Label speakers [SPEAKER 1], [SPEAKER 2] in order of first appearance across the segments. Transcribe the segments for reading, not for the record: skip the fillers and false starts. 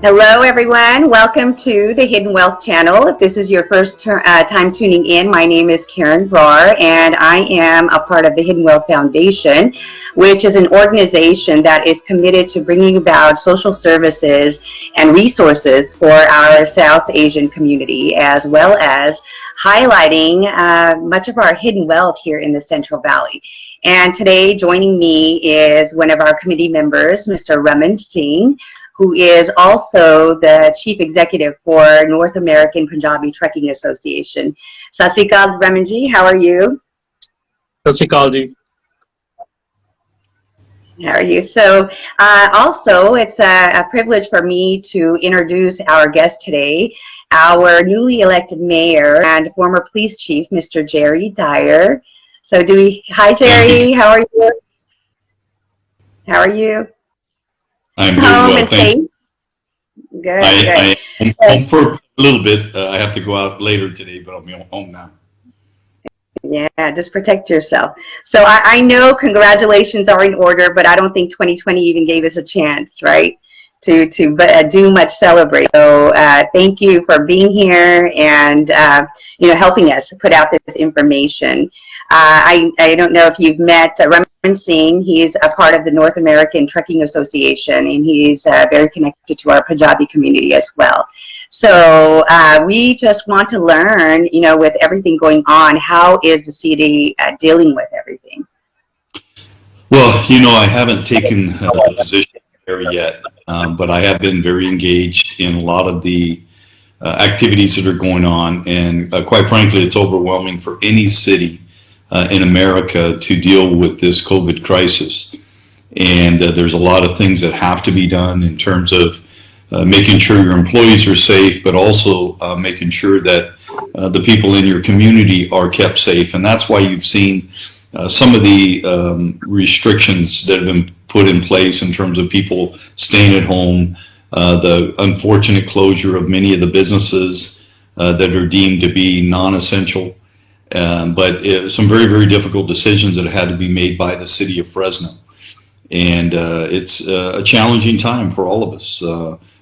[SPEAKER 1] Hello, everyone. Welcome to the Hidden Wealth Channel. If this is your first time tuning in, my name is Kiran, Brar, and I am a part of the Hidden Wealth Foundation, which is an organization that is committed to bringing about social services and resources for our South Asian community, as well as highlighting much of our hidden wealth here in the Central Valley. And today, joining me is one of our committee members, Mr. Raman Singh, who is also the Chief Executive for North American Punjabi Trucking Association. Sat Sri Akal, Ramanji, how are you?
[SPEAKER 2] Sat Sri Akal ji.
[SPEAKER 1] How are you? So also, it's a privilege for me to introduce our guest today, our newly elected mayor and former police chief, Mr. Dyer. So hi Jerry, how are you? How are you?
[SPEAKER 3] I'm doing well, thank you.
[SPEAKER 1] Good.
[SPEAKER 3] I am home for a little bit. I have to go out later today, but I'm home now.
[SPEAKER 1] Yeah, just protect yourself. So I know congratulations are in order, but I don't think 2020 even gave us a chance, right, to do much celebrate. So thank you for being here and helping us put out this information. I don't know if you've met Raman Singh. He's a part of the North American Trucking Association, and he's very connected to our Punjabi community as well. So we just want to learn, with everything going on, how is the city dealing with everything?
[SPEAKER 3] Well, I haven't taken a position there yet, but I have been very engaged in a lot of the activities that are going on, and quite frankly, it's overwhelming for any city in America to deal with this COVID crisis. And there's a lot of things that have to be done in terms of making sure your employees are safe, but also making sure that the people in your community are kept safe. And that's why you've seen some of the restrictions that have been put in place in terms of people staying at home, the unfortunate closure of many of the businesses that are deemed to be non-essential. But some very, very difficult decisions that had to be made by the city of Fresno. And it's a challenging time for all of us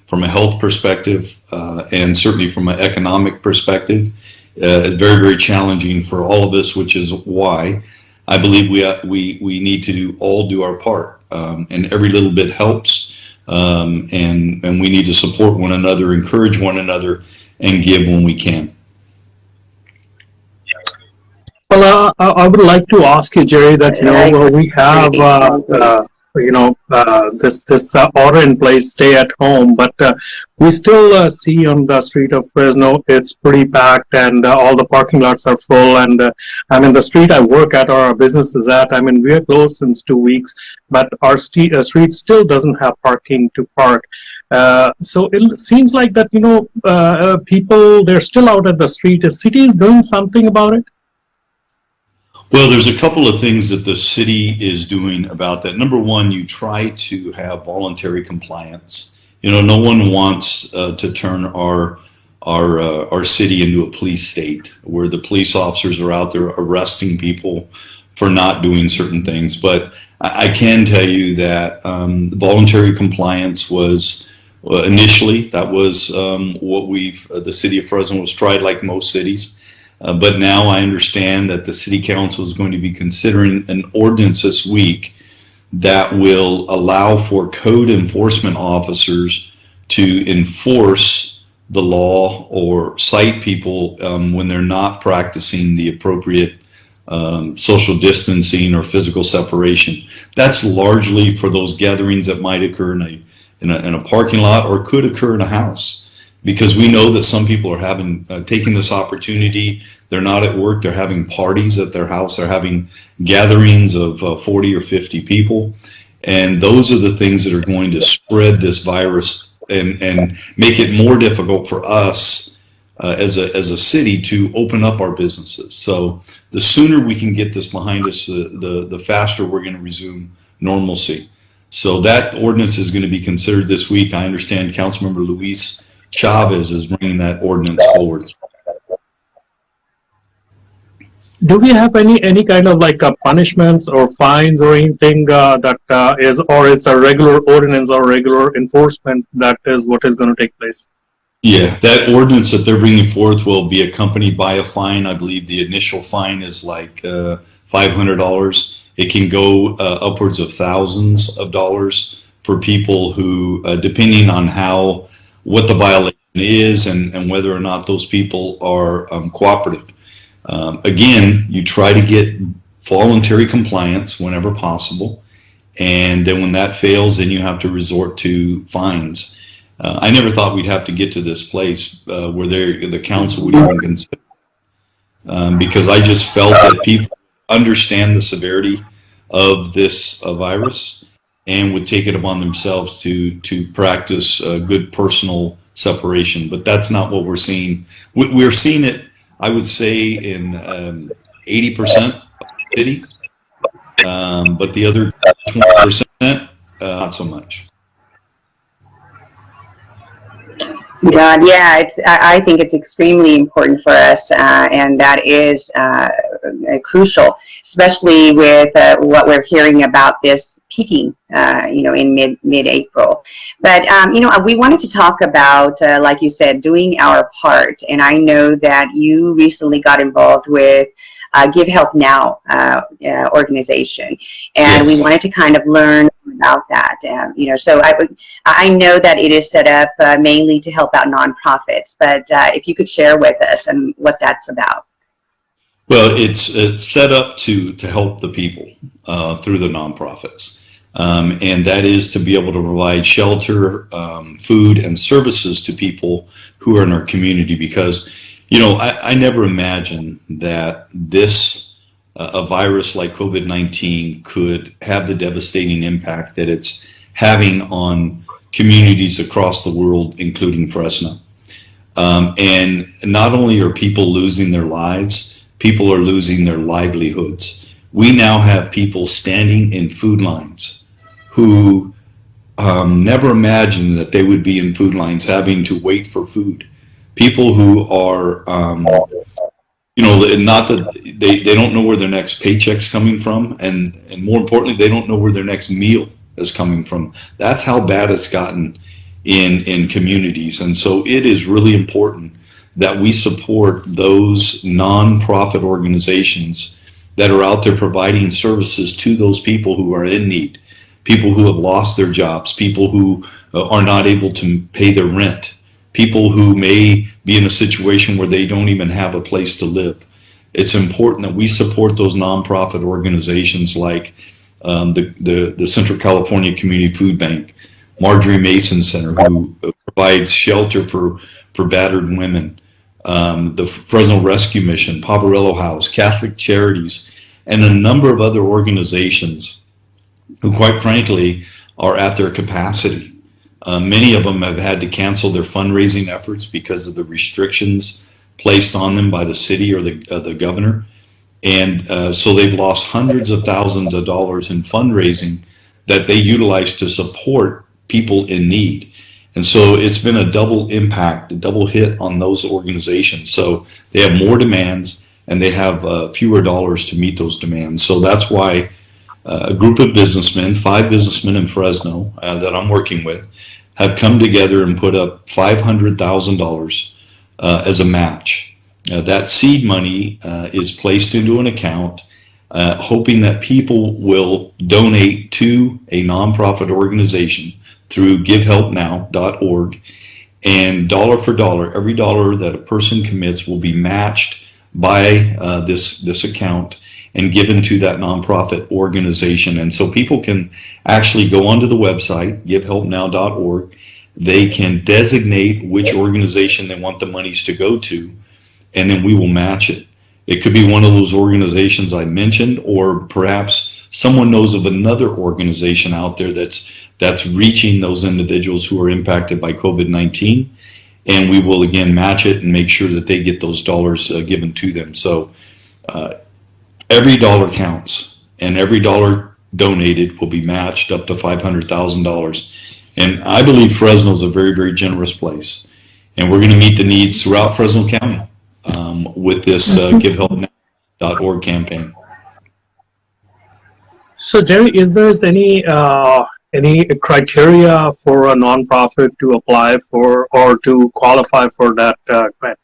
[SPEAKER 3] from a health perspective and certainly from an economic perspective. Very, very challenging for all of us, which is why I believe we need to all do our part. And every little bit helps. And we need to support one another, encourage one another, and give when we can.
[SPEAKER 2] Well, I would like to ask you, Jerry, that we have this order in place, stay at home, but we still see on the street of Fresno it's pretty packed, and all the parking lots are full. And the street I work at, or our business is at, we are closed since 2 weeks, but our street still doesn't have parking to park. So it seems like that people, they're still out at the street. Is city doing something about it?
[SPEAKER 3] Well, there's a couple of things that the city is doing about that. Number one, you try to have voluntary compliance. No one wants to turn our city into a police state where the police officers are out there arresting people for not doing certain things. But I can tell you that voluntary compliance was initially, that was what the city of Fresno was tried like most cities. But now I understand that the city council is going to be considering an ordinance this week that will allow for code enforcement officers to enforce the law or cite people when they're not practicing the appropriate social distancing or physical separation. That's largely for those gatherings that might occur in a parking lot or could occur in a house. Because we know that some people are taking this opportunity. They're not at work. They're having parties at their house. They're having gatherings of 40 or 50 people. And those are the things that are going to spread this virus and make it more difficult for us as a city to open up our businesses. So the sooner we can get this behind us, the faster we're going to resume normalcy. So that ordinance is going to be considered this week. I understand Councilmember Luis Chavez is bringing that ordinance forward.
[SPEAKER 2] Do we have any kind of like punishments or fines or anything that is, or it's a regular ordinance or regular enforcement that is what is going to take place?
[SPEAKER 3] Yeah, that ordinance that they're bringing forth will be accompanied by a fine. I believe the initial fine is like $500. It can go upwards of thousands of dollars for people who, depending on what the violation is and whether or not those people are cooperative. Again, you try to get voluntary compliance whenever possible, and then when that fails, then you have to resort to fines. I never thought we'd have to get to this place where the council would even consider, because I just felt that people understand the severity of this virus and would take it upon themselves to practice good personal separation. But that's not what we're seeing. We're seeing it, I would say, in 80% of the city, but the other 20%, not so much.
[SPEAKER 1] Yeah, I think it's extremely important for us, and that is crucial, especially with what we're hearing about this peaking, in mid-April. But we wanted to talk about, like you said, doing our part. And I know that you recently got involved with Give Help Now organization, and
[SPEAKER 3] Yes.
[SPEAKER 1] we wanted to kind of learn about that. So I know that it is set up mainly to help out nonprofits, but if you could share with us and what that's about.
[SPEAKER 3] Well, it's set up to help the people through the nonprofits, and that is to be able to provide shelter, food, and services to people who are in our community. Because I never imagined that a virus like COVID-19 could have the devastating impact that it's having on communities across the world, including Fresno. And not only are people losing their lives, people are losing their livelihoods. We now have people standing in food lines who never imagined that they would be in food lines having to wait for food. People who are not that they don't know where their next paycheck's coming from, and more importantly, they don't know where their next meal is coming from. That's how bad it's gotten in communities. And so it is really important that we support those nonprofit organizations that are out there providing services to those people who are in need, people who have lost their jobs, people who are not able to pay their rent, people who may be in a situation where they don't even have a place to live. It's important that we support those nonprofit organizations like the Central California Community Food Bank, Marjorie Mason Center, who provides shelter for battered women, the Fresno Rescue Mission, Pavarello House, Catholic Charities, and a number of other organizations who, quite frankly, are at their capacity. Many of them have had to cancel their fundraising efforts because of the restrictions placed on them by the city or the governor. And so they've lost hundreds of thousands of dollars in fundraising that they utilize to support people in need. And so it's been a double impact, a double hit on those organizations. So they have more demands and they have fewer dollars to meet those demands. So that's why a group of businessmen, 5 businessmen in Fresno that I'm working with, have come together and put up $500,000 as a match. That seed money is placed into an account, hoping that people will donate to a nonprofit organization through givehelpnow.org, and dollar for dollar, every dollar that a person commits will be matched by this account and given to that nonprofit organization. And so people can actually go onto the website, givehelpnow.org. They can designate which organization they want the monies to go to, and then we will match it. It could be one of those organizations I mentioned, or perhaps someone knows of another organization out there that's reaching those individuals who are impacted by COVID-19, and we will again match it and make sure that they get those dollars given to them. So every dollar counts, and every dollar donated will be matched up to $500,000. And I believe Fresno is a very, very generous place, and we're going to meet the needs throughout Fresno County with this givehelpnow.org HelpNow.org campaign.
[SPEAKER 2] So, Jerry, is there any criteria for a nonprofit to apply for or to qualify for that grant?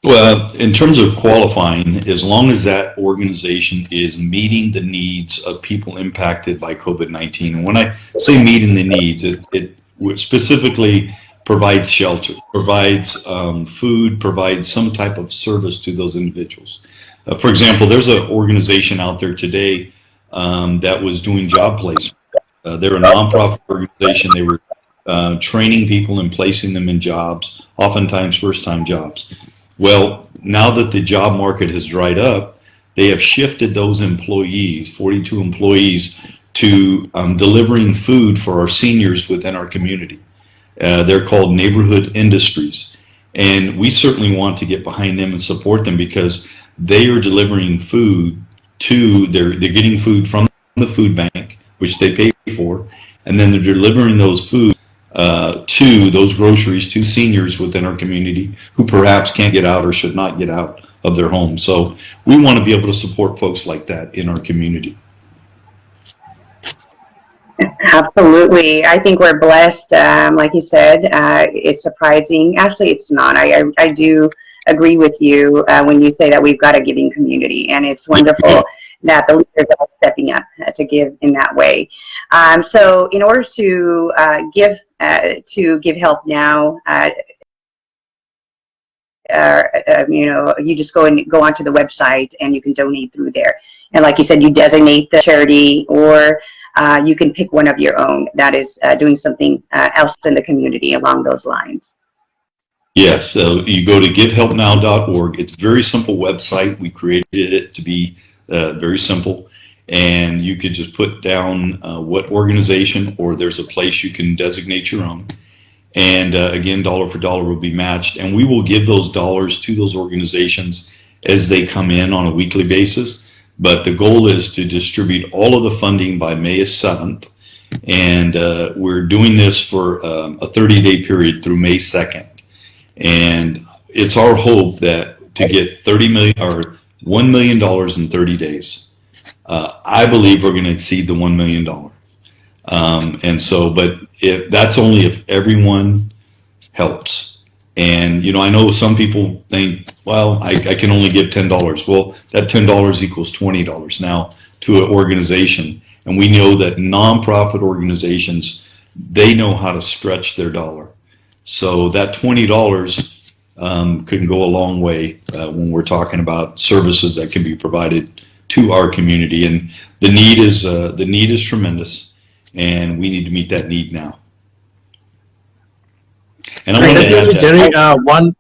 [SPEAKER 3] Well, in terms of qualifying, as long as that organization is meeting the needs of people impacted by COVID-19, and when I say meeting the needs, it would specifically provides shelter, provides food, provides some type of service to those individuals. For example, there's an organization out there today that was doing job placement. They're a nonprofit organization. They were training people and placing them in jobs, oftentimes first-time jobs. Well, now that the job market has dried up, they have shifted those employees, 42 employees, to delivering food for our seniors within our community. They're called neighborhood industries. And we certainly want to get behind them and support them because they are delivering food they're getting food from the food bank, which they pay for, and then they're delivering those food to those groceries to seniors within our community who perhaps can't get out or should not get out of their homes. So we want to be able to support folks like that in our community.
[SPEAKER 1] Absolutely. I think we're blessed. Like you said, it's surprising. Actually, it's not. I do agree with you when you say that we've got a giving community, and it's wonderful that the leaders are stepping up to give in that way. So in order to give help now, you just go onto the website and you can donate through there. And like you said, you designate the charity, or you can pick one of your own that is doing something else in the community along those lines.
[SPEAKER 3] Yes, so you go to givehelpnow.org. It's a very simple website. We created it to be very simple, and you could just put down what organization, or there's a place you can designate your own. And again, dollar for dollar will be matched, and we will give those dollars to those organizations as they come in on a weekly basis. But the goal is to distribute all of the funding by May 7th, and we're doing this for a 30-day period through May 2nd. And it's our hope that to get $30 million or $1 million in 30 days. I believe we're going to exceed the $1 million. And so, but that's only if everyone helps. And, I know some people think, well, I can only give $10. Well, that $10 equals $20 now to an organization. And we know that nonprofit organizations, they know how to stretch their dollar. So that $20 can go a long way when we're talking about services that can be provided to our community. And the need is tremendous, and we need to meet that need now. And I want to add that,
[SPEAKER 2] Jerry,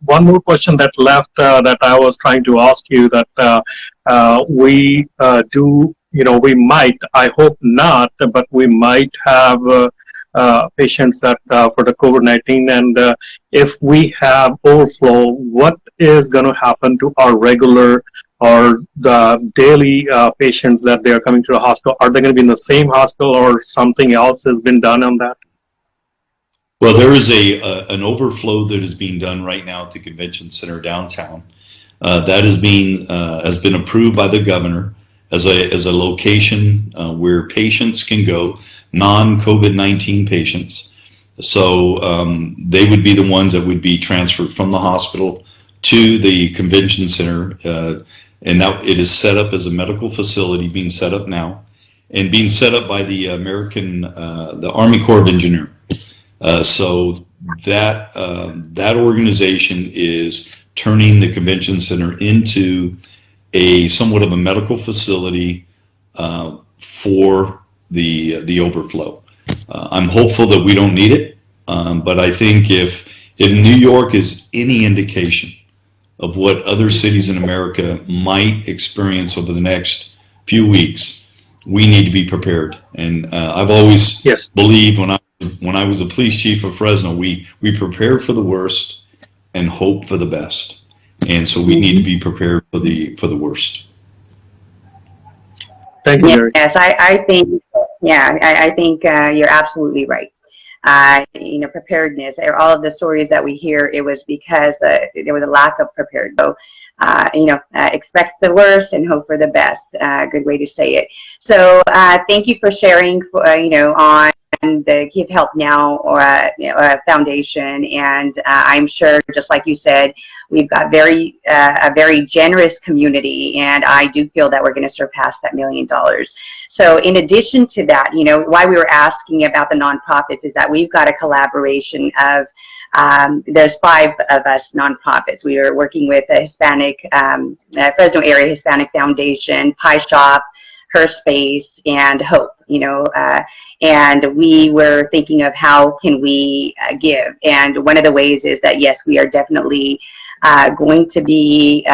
[SPEAKER 2] one more question that left that I was trying to ask you, that we do, we might, I hope not, but we might have patients that for the COVID-19, and if we have overflow, what is going to happen to our regular or the daily patients that they are coming to the hospital? Are they going to be in the same hospital, or something else has been done on that?
[SPEAKER 3] Well, there is an overflow that is being done right now at the convention center downtown. That is has been approved by the governor as a location where patients can go, non-COVID-19 patients. So they would be the ones that would be transferred from the hospital to the convention center, and now it is set up as a medical facility, being set up now, and being set up by the the Army Corps of Engineers. So that organization is turning the convention center into somewhat of a medical facility for the overflow. I'm hopeful that we don't need it, but I think if New York is any indication of what other cities in America might experience over the next few weeks, we need to be prepared. And I've always believed when I was a police chief of Fresno, we prepare for the worst and hope for the best. And so we need to be prepared for the worst.
[SPEAKER 2] Thank you, Jerry.
[SPEAKER 1] Yes, I think you're absolutely right. preparedness, or all of the stories that we hear, it was because there was a lack of preparedness. So, expect the worst and hope for the best. Good way to say it. So, thank you for sharing, on the Give Help Now foundation, and I'm sure, just like you said, we've got a very generous community, and I do feel that we're going to surpass that $1 million. So in addition to that, why we were asking about the nonprofits is that we've got a collaboration of there's 5 of us nonprofits. We are working with a Hispanic Fresno area Hispanic Foundation, Pie Shop, Her Space, and Hope. And we were thinking of how can we give. And one of the ways is that, yes, we are definitely going to be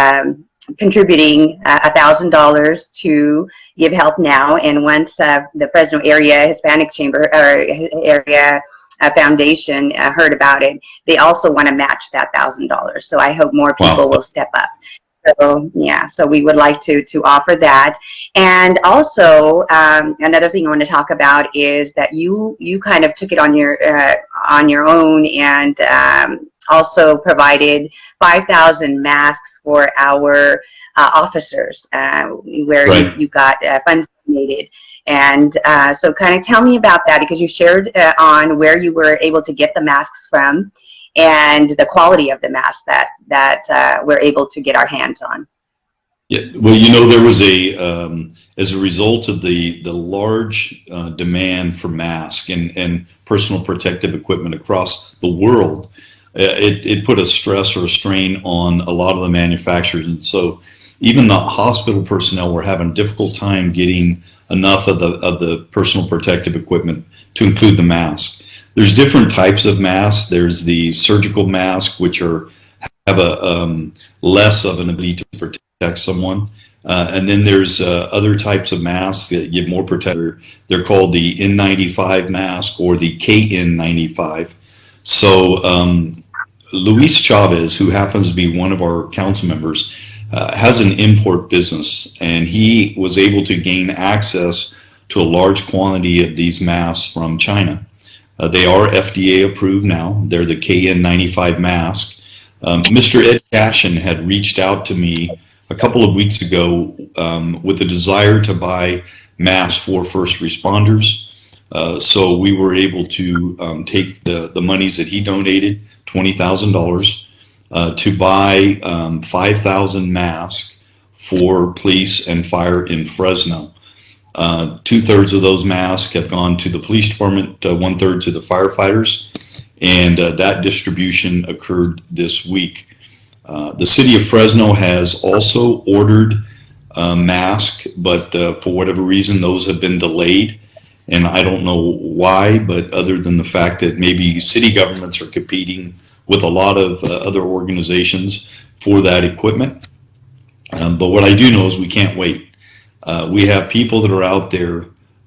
[SPEAKER 1] contributing $1,000 to Give Help Now. And once the Fresno area Hispanic Chamber or area Foundation heard about it, they also want to match that $1,000. So I hope more people will step up. So yeah, so we would like to offer that. And also another thing I want to talk about is that you kind of took it on your own, and also provided 5,000 masks for our officers, where
[SPEAKER 3] Right.
[SPEAKER 1] you got funds donated. And so kind of tell me about that, because you shared on where you were able to get the masks from, and the quality of the masks that we're able to get our hands on.
[SPEAKER 3] Yeah, well, there was as a result of the large demand for masks and personal protective equipment across the world, it put a stress or a strain on a lot of the manufacturers. And so even the hospital personnel were having a difficult time getting enough of the personal protective equipment to include the mask. There's different types of masks. There's the surgical mask, which have a less of an ability to protect someone. And then there's other types of masks that give more protection. They're called the N95 mask or the KN95. So Luis Chavez, who happens to be one of our council members, has an import business, and he was able to gain access to a large quantity of these masks from China. They are FDA approved now. They're the KN95 mask. Mr. Ed Cashin had reached out to me a couple of weeks ago with a desire to buy masks for first responders. So we were able to take the monies that he donated, $20,000, to buy 5,000 masks for police and fire in Fresno. 2/3 of those masks have gone to the police department, 1/3 to the firefighters, and that distribution occurred this week. The city of Fresno has also ordered masks, but for whatever reason, those have been delayed. And I don't know why, but other than the fact that maybe city governments are competing with a lot of other organizations for that equipment. But what I do know is we can't wait. We have people that are out there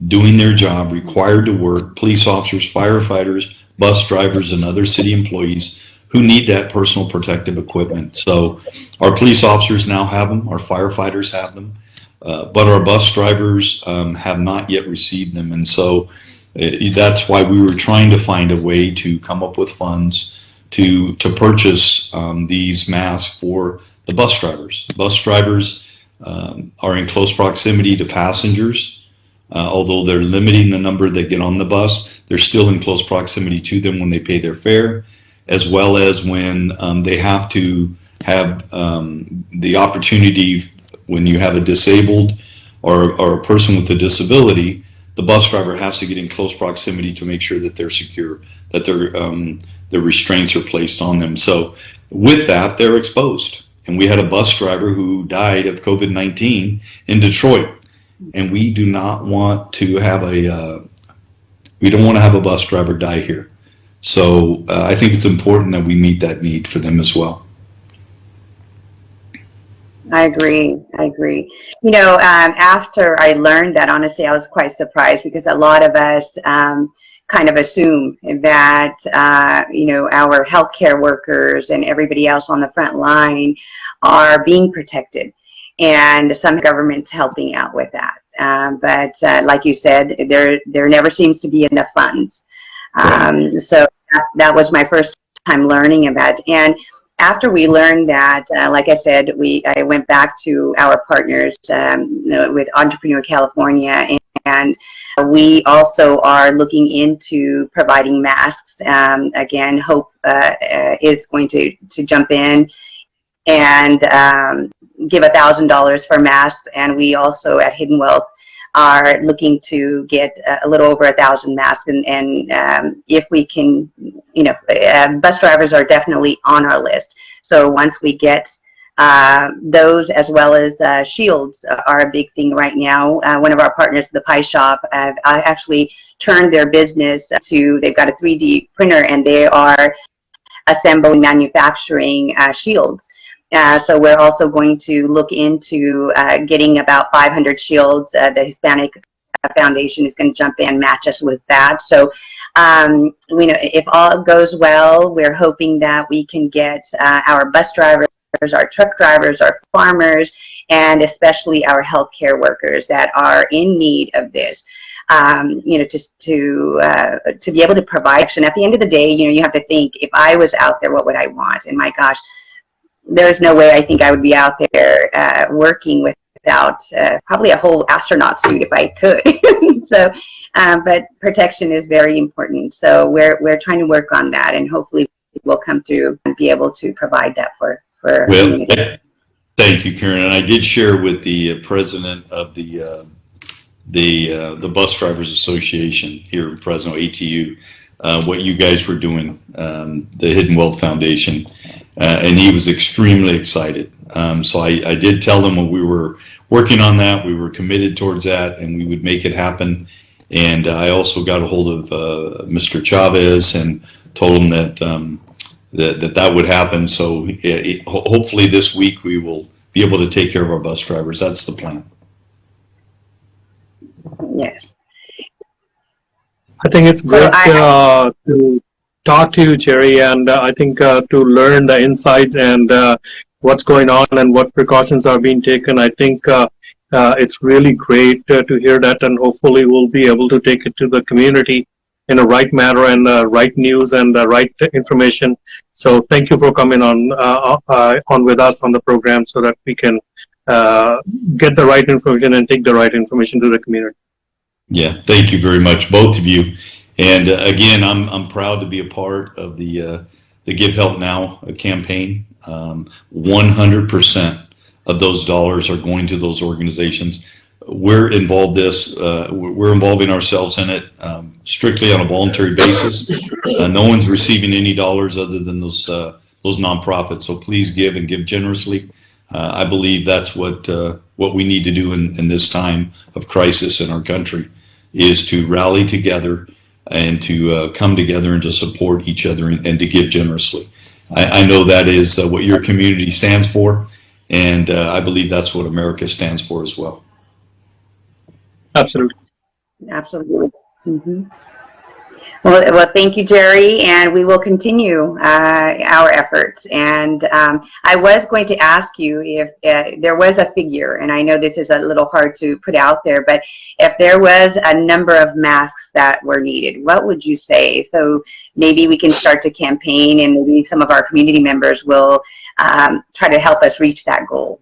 [SPEAKER 3] doing their job, required to work, police officers, firefighters, bus drivers, and other city employees who need that personal protective equipment. So our police officers now have them, our firefighters have them, but our bus drivers have not yet received them. And so that's why we were trying to find a way to come up with funds to purchase these masks for the bus drivers. Bus drivers are in close proximity to passengers. Although they're limiting the number that get on the bus, they're still in close proximity to them when they pay their fare, as well as when they have to have the opportunity when you have a disabled or a person with a disability. The bus driver has to get in close proximity to make sure that they're secure, that their restraints are placed on them. So with that, they're exposed. And we had a bus driver who died of COVID-19 in Detroit. And we do not want to have a bus driver die here. So I think it's important that we meet that need for them as well.
[SPEAKER 1] I agree. After I learned that, honestly, I was quite surprised, because a lot of us kind of assume that, our healthcare workers and everybody else on the front line are being protected. And some government's helping out with that. But like you said, there never seems to be enough funds. So that was my first time learning about it. And after we learned that, like I said, I went back to our partners with Entrepreneur California, and we also are looking into providing masks. Again, Hope is going to jump in and give $1,000 for masks, and we also at Hidden Wealth are looking to get a little over 1,000 masks, and if we can, bus drivers are definitely on our list. So once we get those, as well as shields are a big thing right now. One of our partners, the Pie Shop, I actually turned their business to, they've got a 3D printer and they are assembling, manufacturing shields. So we're also going to look into getting about 500 shields. The Hispanic Foundation is going to jump in and match us with that. So, if all goes well, we're hoping that we can get our bus drivers, our truck drivers, our farmers, and especially our healthcare workers that are in need of this. Just to be able to provide action. At the end of the day, you have to think, if I was out there, what would I want? And my gosh, there's no way I think I would be out there working without probably a whole astronaut suit if I could. So, but protection is very important. So we're trying to work on that, and hopefully we'll come through and be able to provide that for our community.
[SPEAKER 3] Thank you, Kiran. And I did share with the president of the Bus Drivers Association here in Fresno, ATU, what you guys were doing, the Hidden Wealth Foundation. And he was extremely excited. So I did tell him when we were working on that, we were committed towards that, and we would make it happen. And I also got a hold of Mr. Chavez and told him that that would happen. So hopefully this week we will be able to take care of our bus drivers. That's the plan.
[SPEAKER 1] Yes.
[SPEAKER 2] I think it's great to talk to you, Jerry, and I think to learn the insights and what's going on and what precautions are being taken. I think it's really great to hear that, and hopefully we'll be able to take it to the community in the right manner and right news and the right information. So thank you for coming on with us on the program so that we can get the right information and take the right information to the community.
[SPEAKER 3] Yeah, thank you very much, both of you. And again, I'm proud to be a part of the Give Help Now campaign. 100% of those dollars are going to those organizations. We're involved we're involving ourselves in it strictly on a voluntary basis. No one's receiving any dollars other than those nonprofits. So please give and give generously. I believe that's what we need to do in this time of crisis in our country, is to rally together and to come together and to support each other and to give generously. I know that is what your community stands for, and I believe that's what America stands for as well.
[SPEAKER 2] Absolutely.
[SPEAKER 1] Absolutely. Mm-hmm. Well, thank you, Jerry, and we will continue our efforts. And I was going to ask you if there was a figure, and I know this is a little hard to put out there, but if there was a number of masks that were needed, what would you say? So maybe we can start to campaign, and maybe some of our community members will try to help us reach that goal.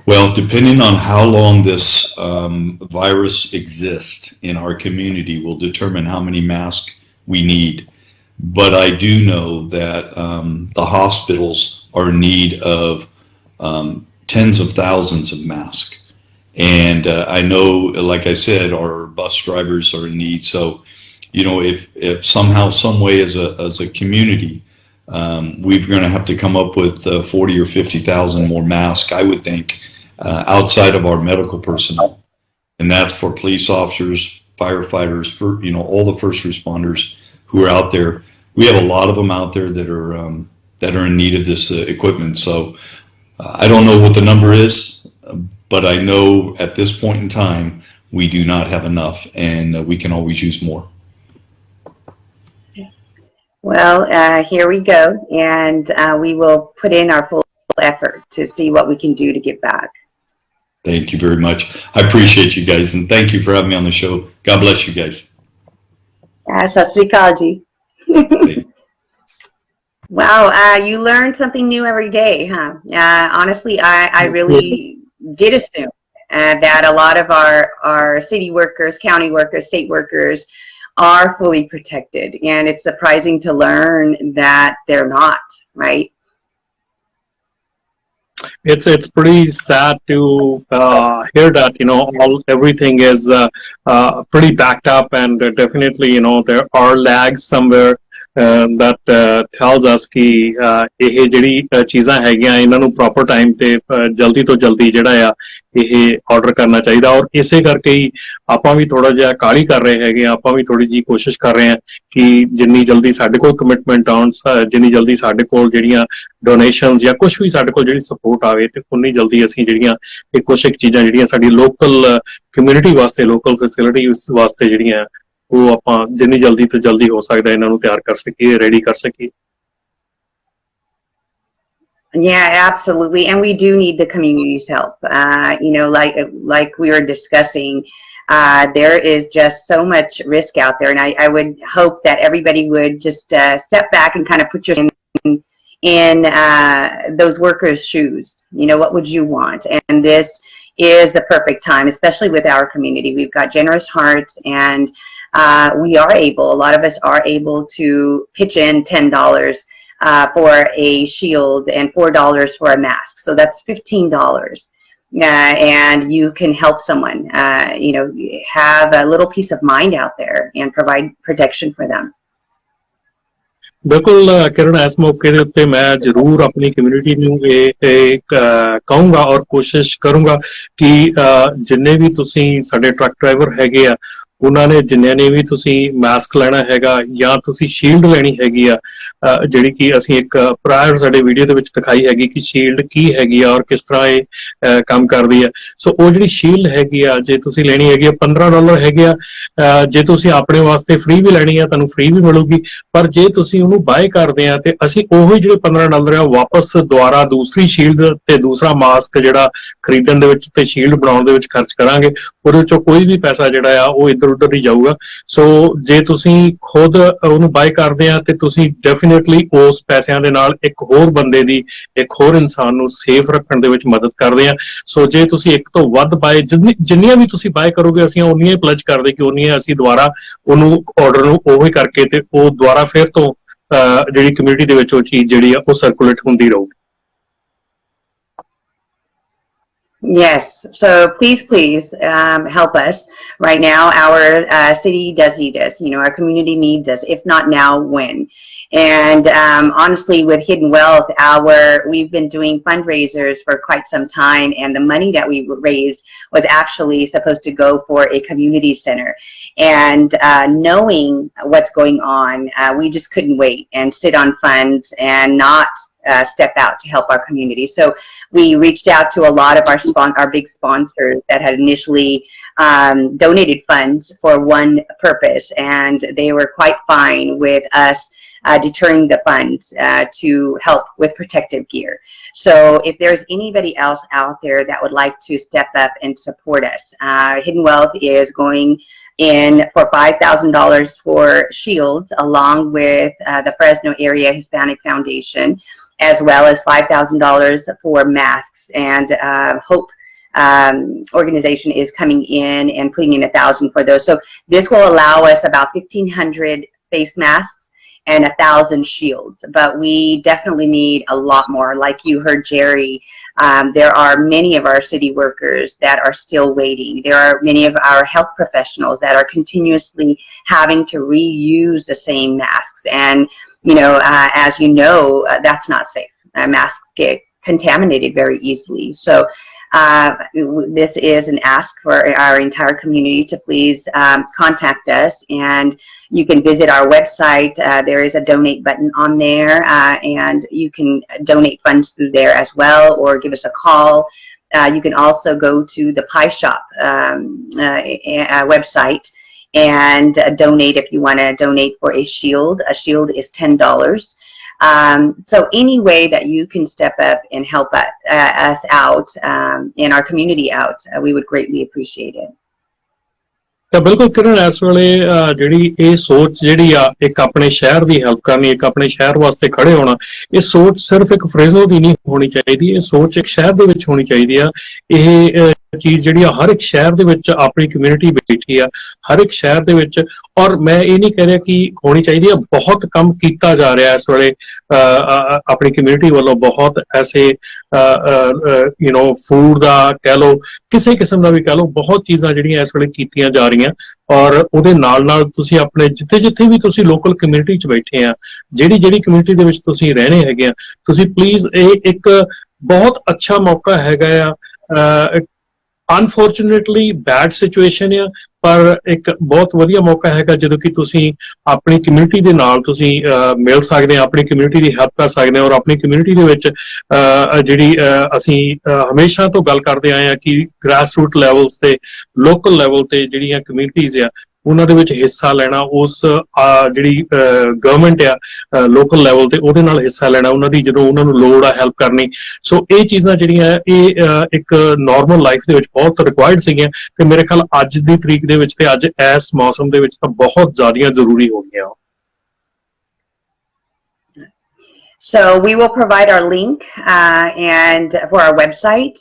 [SPEAKER 3] Well, depending on how long this virus exists in our community will determine how many masks we need. But I do know that the hospitals are in need of tens of thousands of masks. And I know, like I said, our bus drivers are in need. So, if somehow, some way as a community, we're going to have to come up with 40 or 50,000 more masks, I would think, outside of our medical personnel. And that's for police officers, firefighters, for all the first responders who are out there. We have a lot of them out there that are in need of this equipment. So I don't know what the number is, but I know at this point in time we do not have enough, and we can always use more.
[SPEAKER 1] Well, here we go, and we will put in our full effort to see what we can do to give back.
[SPEAKER 3] Thank you very much. I appreciate you guys, and thank you for having me on the show. God bless you guys.
[SPEAKER 1] Sat Sri Akal ji. Wow, you learn something new every day, huh? Honestly, I really did assume that a lot of our city workers, county workers, state workers are fully protected. And it's surprising to learn that they're not, right?
[SPEAKER 2] It's pretty sad to hear that all everything is pretty backed up, and definitely there are lags somewhere that tells us ਕਿ ਇਹ ਜਿਹੜੀ ਚੀਜ਼ਾਂ ਹੈਗੀਆਂ ਇਹਨਾਂ ਨੂੰ proper time ਤੇ ਜਲਦੀ ਤੋਂ ਜਲਦੀ ਜਿਹੜਾ ਆ ਇਹ ਆਰਡਰ ਕਰਨਾ ਚਾਹੀਦਾ, ਔਰ ਇਸੇ ਕਰਕੇ ਹੀ ਆਪਾਂ ਵੀ ਥੋੜਾ ਜਿਹਾ ਕਾਹਲੀ ਕਰ ਰਹੇ ਹੈਗੇ ਆ, ਆਪਾਂ ਵੀ ਥੋੜੀ ਜੀ ਕੋਸ਼ਿਸ਼ ਕਰ ਰਹੇ ਹਾਂ ਕਿ ਜਿੰਨੀ ਜਲਦੀ ਸਾਡੇ ਕੋਲ ਕਮਿਟਮੈਂਟ ਆਉਣ, ਜਿੰਨੀ ਜਲਦੀ ਸਾਡੇ ਕੋਲ ਜਿਹੜੀਆਂ ਡੋਨੇਸ਼ਨਸ ਜਾਂ ਕੁਝ ਵੀ ਸਾਡੇ ਕੋਲ ਜਿਹੜੀ ਸਪੋਰਟ ਆਵੇ ਤੇ ਉਨੀ ਜਲਦੀ ਅਸੀਂ ਜਿਹੜੀਆਂ ਇਹ ਕੁਛ ਇੱਕ ਚੀਜ਼ਾਂ ਜਿਹੜੀਆਂ ਸਾਡੀ ਲੋਕਲ ਕਮਿਊਨਿਟੀ ਵਾਸਤੇ, ਲੋਕਲ ਫੈਸਿਲਿਟੀ ਵਾਸਤੇ ਜਿਹੜੀਆਂ ਉਹ ਆਪਾਂ ਜਿੰਨੀ ਜਲਦੀ ਤੋਂ ਜਲਦੀ ਹੋ ਸਕਦਾ ਇਹਨਾਂ ਨੂੰ ਤਿਆਰ ਕਰ ਸਕੀਏ, ਰੈਡੀ ਕਰ ਸਕੀਏ.
[SPEAKER 1] Yeah, absolutely, and we do need the community's help. Like we were discussing, there is just so much risk out there, and I would hope that everybody would just step back and kind of put yourself in those workers' shoes. What would you want? And this is the perfect time, especially with our community. We've got generous hearts, and we are able, a lot of us are able to pitch in $10 for a shield and $4 for a mask. So that's $15. And you can help someone, have a little peace of mind out there and provide protection for them.
[SPEAKER 2] ਬਿਲਕੁਲ ਕਿਰਨ, ਇਸ ਮੌਕੇ ਦੇ ਉੱਤੇ ਮੈਂ ਜ਼ਰੂਰ ਆਪਣੀ community ਨੂੰ ਇਹ ਕਹੂੰਗਾ ਔਰ ਕੋਸ਼ਿਸ਼ ਕਰੂੰਗਾ ਕਿ ਜਿੰਨੇ ਵੀ ਤੁਸੀਂ ਸਾਡੇ ਟਰੱਕ ਡਰਾਈਵਰ ਹੈਗੇ ਆ ਉਹਨਾਂ ਨੇ, ਜਿੰਨਿਆਂ ਨੇ ਵੀ ਤੁਸੀਂ ਮਾਸਕ ਲੈਣਾ ਹੈਗਾ ਜਾਂ ਤੁਸੀਂ ਸ਼ੀਲਡ ਲੈਣੀ ਹੈਗੀ ਆ, ਜਿਹੜੀ ਕਿ ਅਸੀਂ ਇੱਕ ਪ੍ਰਾਇਰ ਸਾਡੇ ਵੀਡੀਓ ਦੇ ਵਿੱਚ ਦਿਖਾਈ ਹੈਗੀ ਕਿ ਸ਼ੀਲਡ ਕੀ ਹੈਗੀ ਆ ਔਰ ਕਿਸ ਤਰ੍ਹਾਂ ਇਹ ਕੰਮ ਕਰਦੀ ਆ. ਸੋ ਉਹ ਜਿਹੜੀ ਸ਼ੀਲਡ ਹੈਗੀ ਆ, ਜੇ ਤੁਸੀਂ ਲੈਣੀ ਹੈਗੀ ਆ $15 ਹੈਗੇ ਆ, ਜੇ ਤੁਸੀਂ ਆਪਣੇ ਵਾਸਤੇ ਫ੍ਰੀ ਵੀ ਲੈਣੀ ਆ ਤੁਹਾਨੂੰ ਫ੍ਰੀ ਵੀ ਮਿਲੂਗੀ, ਪਰ ਜੇ ਤੁਸੀਂ ਉਹਨੂੰ ਬਾਏ ਕਰਦੇ ਆ ਤੇ ਅਸੀਂ ਉਹੀ ਜਿਹੜੇ $15 ਆ ਵਾਪਸ ਦੁਬਾਰਾ ਦੂਸਰੀ ਸ਼ੀਲਡ ਤੇ ਦੂਸਰਾ ਮਾਸਕ ਜਿਹੜਾ ਖਰੀਦਣ ਦੇ ਵਿੱਚ ਤੇ ਸ਼ੀਲਡ ਬਣਾਉਣ ਦੇ ਵਿੱਚ ਖਰਚ ਕਰਾਂਗੇ. ਉਹਦੇ ਵਿੱਚੋਂ ਕੋਈ ਵੀ ਪੈਸਾ ਜਿਹੜਾ ਆ ਉਹ ਇੱਧਰ ਉੱਧਰ ਨਹੀਂ ਜਾਊਗਾ. ਸੋ ਜੇ ਤੁਸੀਂ ਖੁਦ ਉਹਨੂੰ ਬਾਏ ਕਰਦੇ ਆ ਤੇ ਤੁਸੀਂ ਡੈਫੀਨੇਟਲੀ ਉਸ ਪੈਸਿਆਂ ਦੇ ਨਾਲ ਇੱਕ ਹੋਰ ਬੰਦੇ ਦੀ, ਇੱਕ ਹੋਰ ਇਨਸਾਨ ਨੂੰ ਸੇਫ ਰੱਖਣ ਦੇ ਵਿੱਚ ਮਦਦ ਕਰਦੇ ਆ. ਸੋ ਜੇ ਤੁਸੀਂ ਇੱਕ ਤੋਂ ਵੱਧ ਬਾਏ, ਜਿੰਨੀਆਂ ਵੀ ਤੁਸੀਂ ਬਾਏ ਕਰੋਗੇ ਅਸੀਂ ਉਨੀਆਂ ਹੀ ਪਲਜ ਕਰਦੇ ਕਿ ਉਨੀਆਂ ਅਸੀਂ ਦੁਬਾਰਾ ਉਹਨੂੰ ਆਰਡਰ ਨੂੰ ਉਹੀ ਕਰਕੇ ਤੇ ਉਹ ਦੁਬਾਰਾ ਫਿਰ ਤੋਂ ਜਿਹੜੀ ਕਮਿਊਨਿਟੀ ਦੇ ਵਿੱਚ ਉਹ ਚੀਜ਼ ਜਿਹੜੀ ਆ ਉਹ ਸਰਕੂਲੇਟ ਹੁੰਦੀ ਰਹੂਗੀ.
[SPEAKER 1] Yes, so please help us right now. Our city does need us. Our community needs us. If not now, when? And honestly, with Hidden Wealth, we've been doing fundraisers for quite some time, and the money that we raised was actually supposed to go for a community center. And knowing what's going on, we just couldn't wait and sit on funds and not step out to help our community. So we reached out to a lot of our big sponsors that had initially donated funds for one purpose, and they were quite fine with us deterring the funds to help with protective gear. So if there's anybody else out there that would like to step up and support us, Hidden Wealth is going in for $5,000 for shields, along with the Fresno Area Hispanic Foundation, as well as $5,000 for masks. And Hope organization is coming in and putting in 1,000 for those. So this will allow us about 1,500 face masks and 1,000 shields, but we definitely need a lot more. Like you heard Jerry, there are many of our city workers that are still waiting. There are many of our health professionals that are continuously having to reuse the same masks, and as that's not safe. Masks get contaminated very easily. So this is an ask for our entire community to please contact us, and you can visit our website. There is a donate button on there, and you can donate funds through there as well, or give us a call. You can also go to the Pie Shop website and donate if you want to donate for a shield. A shield is $10. So any way that you can step up and help us out and our community out, we would greatly appreciate it.
[SPEAKER 2] ਤਾਂ ਬਿਲਕੁਲ ਕਿਰਨ, ਇਸ ਵੇਲੇ ਜਿਹੜੀ ਇਹ ਸੋਚ ਜਿਹੜੀ ਆ ਇੱਕ ਆਪਣੇ ਸ਼ਹਿਰ ਦੀ ਹੈਲਪ ਕਰਨੀ, ਇੱਕ ਆਪਣੇ ਸ਼ਹਿਰ ਵਾਸਤੇ ਖੜੇ ਹੋਣਾ, ਇਹ ਸੋਚ ਸਿਰਫ ਇੱਕ ਫਰੇਜ਼ਨੋ ਦੀ ਨਹੀਂ ਹੋਣੀ ਚਾਹੀਦੀ, ਇਹ ਸੋਚ ਇੱਕ ਸ਼ਹਿਰ ਦੇ ਵਿੱਚ ਹੋਣੀ ਚਾਹੀਦੀ ਆ। ਇਹ ਚੀਜ਼ ਜਿਹੜੀ ਆ ਹਰ ਇੱਕ ਸ਼ਹਿਰ ਦੇ ਵਿੱਚ ਆਪਣੀ ਕਮਿਊਨਿਟੀ ਬੈਠੀ ਆ, ਹਰ ਇੱਕ ਸ਼ਹਿਰ ਦੇ ਵਿੱਚ। ਔਰ ਮੈਂ ਇਹ ਨਹੀਂ ਕਹਿ ਰਿਹਾ ਕਿ ਹੋਣੀ ਚਾਹੀਦੀ ਆ, ਬਹੁਤ ਕੰਮ ਕੀਤਾ ਜਾ ਰਿਹਾ ਇਸ ਵੇਲੇ ਆਪਣੀ ਕਮਿਊਨਿਟੀ ਵੱਲੋਂ, ਬਹੁਤ ਐਸੇ ਫੂਡ ਦਾ ਕਹਿ ਲਓ, ਕਿਸੇ ਕਿਸਮ ਦਾ ਵੀ ਕਹਿ ਲਓ, ਬਹੁਤ ਚੀਜ਼ਾਂ ਜਿਹੜੀਆਂ ਇਸ ਵੇਲੇ ਕੀਤੀਆਂ ਜਾ ਰਹੀਆਂ। ਔਰ ਉਹਦੇ ਨਾਲ ਨਾਲ ਤੁਸੀਂ ਆਪਣੇ ਜਿੱਥੇ ਵੀ ਤੁਸੀਂ ਲੋਕਲ ਕਮਿਊਨਿਟੀ 'ਚ ਬੈਠੇ ਆ, ਜਿਹੜੀ ਕਮਿਊਨਿਟੀ ਦੇ ਵਿੱਚ ਤੁਸੀਂ ਰਹਿਣੇ ਹੈਗੇ ਆ, ਤੁਸੀਂ ਪਲੀਜ਼, ਇਹ ਇੱਕ ਬਹੁਤ ਅੱਛਾ ਮੌਕਾ ਹੈਗਾ ਆ। ਅਨਫੋਰਚੂਨੇਟਲੀ ਬੈਡ ਸਿਚੁਏਸ਼ਨ ਆ, ਪਰ ਇੱਕ ਬਹੁਤ ਵਧੀਆ ਮੌਕਾ ਹੈਗਾ ਜਦੋਂ ਕਿ ਤੁਸੀਂ ਆਪਣੀ ਕਮਿਊਨਿਟੀ ਦੇ ਨਾਲ ਤੁਸੀਂ ਮਿਲ ਸਕਦੇ ਆ, ਆਪਣੀ ਕਮਿਊਨਿਟੀ ਦੀ ਹੈਲਪ ਕਰ ਸਕਦੇ ਆ। ਔਰ ਆਪਣੀ ਕਮਿਊਨਿਟੀ ਦੇ ਵਿੱਚ ਜਿਹੜੀ ਅਸੀਂ ਹਮੇਸ਼ਾ ਤੋਂ ਗੱਲ ਕਰਦੇ ਆਏ ਆ ਕਿ ਗ੍ਰਾਸ ਰੂਟ ਲੈਵਲਸ ਤੇ, ਲੋਕਲ ਲੈਵਲ ਤੇ ਜਿਹੜੀਆਂ ਕਮਿਊਨਿਟੀਜ਼ ਆ, ਉਹਨਾਂ ਦੇ ਵਿੱਚ ਹਿੱਸਾ ਲੈਣਾ, ਉਸ ਜਿਹੜੀ ਗਵਰਨਮੈਂਟ ਆ ਲੋਕਲ ਲੈਵਲ ਤੇ, ਉਹਦੇ ਨਾਲ ਹਿੱਸਾ ਲੈਣਾ, ਉਹਨਾਂ ਦੀ ਜਦੋਂ ਉਹਨਾਂ ਨੂੰ ਲੋੜ ਆ ਹੈਲਪ ਕਰਨੀ। ਸੋ ਇਹ ਚੀਜ਼ਾਂ ਜਿਹੜੀਆਂ ਇਹ ਇੱਕ ਨਾਰਮਲ ਲਾਈਫ ਦੇ ਵਿੱਚ ਬਹੁਤ ਰਿਕੁਆਇਰਡ ਸੀਗੀਆਂ, ਤੇ ਮੇਰੇ ਖਿਆਲ ਅੱਜ ਦੀ ਤਰੀਕ ਦੇ ਵਿੱਚ ਤੇ ਅੱਜ ਇਸ ਮੌਸਮ ਦੇ ਵਿੱਚ ਤਾਂ ਬਹੁਤ ਜ਼ਿਆਦਾ ਜ਼ਰੂਰੀ ਹੋ ਗਈਆਂ।
[SPEAKER 1] So we will provide our link and for our website,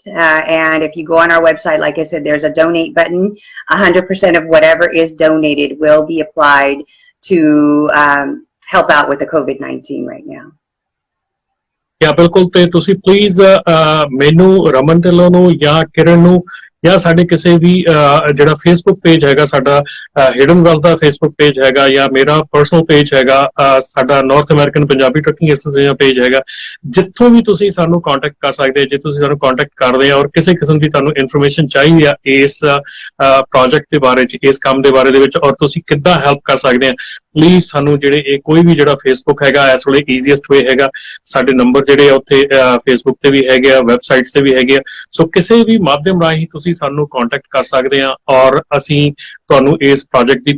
[SPEAKER 1] and if you go on our website, like I said, there's a donate button. 100% of whatever is donated will be applied to help out with the COVID-19 right now.
[SPEAKER 2] Yeah, ਬਿਲਕੁਲ। ਤੇ ਤੁਸੀਂ please ਮੈਨੂੰ, ਰਮਨ ਢਿੱਲੋਂ ਨੂੰ ਜਾਂ ਕਿਰਨ ਨੂੰ, ਜਾਂ ਸਾਡੇ ਕਿਸੇ ਵੀ ਜਿਹੜਾ ਫੇਸਬੁੱਕ ਪੇਜ ਹੈਗਾ ਸਾਡਾ, ਹਿਡਨ ਵੈਲਥ ਦਾ ਫੇਸਬੁੱਕ ਪੇਜ ਹੈਗਾ, ਜਾਂ ਮੇਰਾ ਪਰਸਨਲ ਪੇਜ ਹੈਗਾ, ਸਾਡਾ north American Punjabi trucking association page ਹੈਗਾ, ਜਿੱਥੋਂ ਵੀ ਤੁਸੀਂ ਸਾਨੂੰ ਕੰਟੈਕਟ ਕਰ ਸਕਦੇ, ਜੇ ਤੁਸੀਂ ਸਾਨੂੰ ਕੰਟੈਕਟ ਕਰਦੇ ਆ ਔਰ ਕਿਸੇ ਕਿਸਮ ਦੀ ਤੁਹਾਨੂੰ ਇਨਫੋਰਮੇਸ਼ਨ ਚਾਹੀਦੀ ਆ ਇਸ ਪ੍ਰੋਜੈਕਟ ਦੇ ਬਾਰੇ 'ਚ, ਇਸ ਕੰਮ ਦੇ ਬਾਰੇ ਦੇ ਵਿੱਚ, ਔਰ ਤੁਸੀਂ ਕਿੱਦਾਂ ਹੈਲਪ ਕਰ ਸਕਦੇ ਆ, ਪਲੀਜ਼ ਸਾਨੂੰ ਇਹ ਕੋਈ ਵੀ ਜਿਹੜਾ ਫੇਸਬੁੱਕ ਹੈਗਾ ਇਸ ਵੇਲੇ ਈਜ਼ੀਐਸਟ ਵੇ ਹੈਗਾ। ਸਾਡੇ ਨੰਬਰ ਜਿਹੜੇ ਆ ਉੱਥੇ ਫੇਸਬੁੱਕ ਤੇ ਵੀ ਹੈਗੇ ਆ, ਵੈਬਸਾਈਟਸ ਤੇ ਵੀ ਹੈਗੇ ਆ। ਸੋ ਕਿਸੇ ਵੀ ਮਾਧਿਅਮ ਰਾਹੀਂ ਤੁਸੀਂ ਸਾਨੂੰ ਕੰਟੈਕਟ ਕਰ ਸਕਦੇ ਆ, ਔਰ ਅਸੀਂ ਤੁਹਾਨੂੰ ਇਸ ਪ੍ਰੋਜੈਕਟ ਦੀ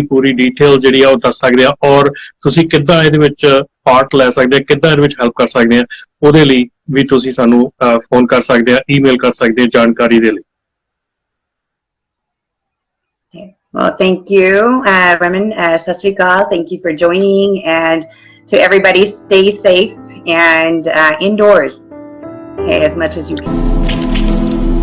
[SPEAKER 2] ਪੂਰੀ ਡਿਟੇਲ ਜਿਹੜੀ ਆ ਉਹ ਦੱਸ ਸਕਦੇ ਆ, ਔਰ ਤੁਸੀਂ ਕਿੱਦਾਂ ਇਹਦੇ ਵਿੱਚ ਪਾਰਟ ਲੈ ਸਕਦੇ ਆ, ਕਿੱਦਾਂ ਇਹਦੇ ਵਿੱਚ ਹੈਲਪ ਕਰ ਸਕਦੇ ਆ, ਉਹਦੇ ਲਈ ਵੀ ਤੁਸੀਂ ਸਾਨੂੰ ਫੋਨ ਕਰ ਸਕਦੇ ਆ, ਈਮੇਲ ਕਰ ਸਕਦੇ ਆ ਜਾਣਕਾਰੀ ਦੇ ਲਈ।
[SPEAKER 1] Well, thank you, Raman. Sat Sri Akal. Thank you for joining, and to everybody, stay safe and indoors, okay, as much as you can.